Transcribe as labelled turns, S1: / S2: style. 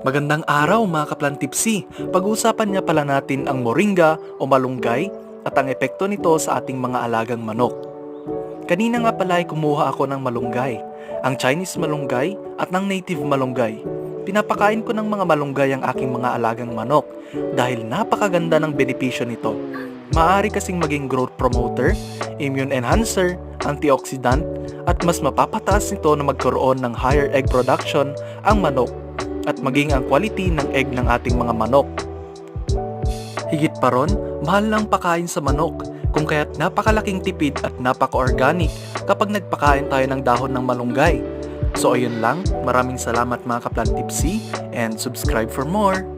S1: Magandang araw mga kaplantipsi. Pag-uusapan niya pala natin ang moringa o malunggay at ang epekto nito sa ating mga alagang manok. Kanina nga pala ay kumuha ako ng malunggay, ang Chinese malunggay at ng native malunggay. Pinapakain ko ng mga malunggay ang aking mga alagang manok dahil napakaganda ng benepisyo nito. Maaari kasing maging growth promoter, immune enhancer, antioxidant at mas mapapataas nito na magkaroon ng higher egg production ang manok at maging ang quality ng egg ng ating mga manok. Higit pa ron, mahal lang pakain sa manok kung kaya't napakalaking tipid at napaka-organic kapag nagpakain tayo ng dahon ng malunggay. So ayun lang, maraming salamat mga kaplantipsi and subscribe for more!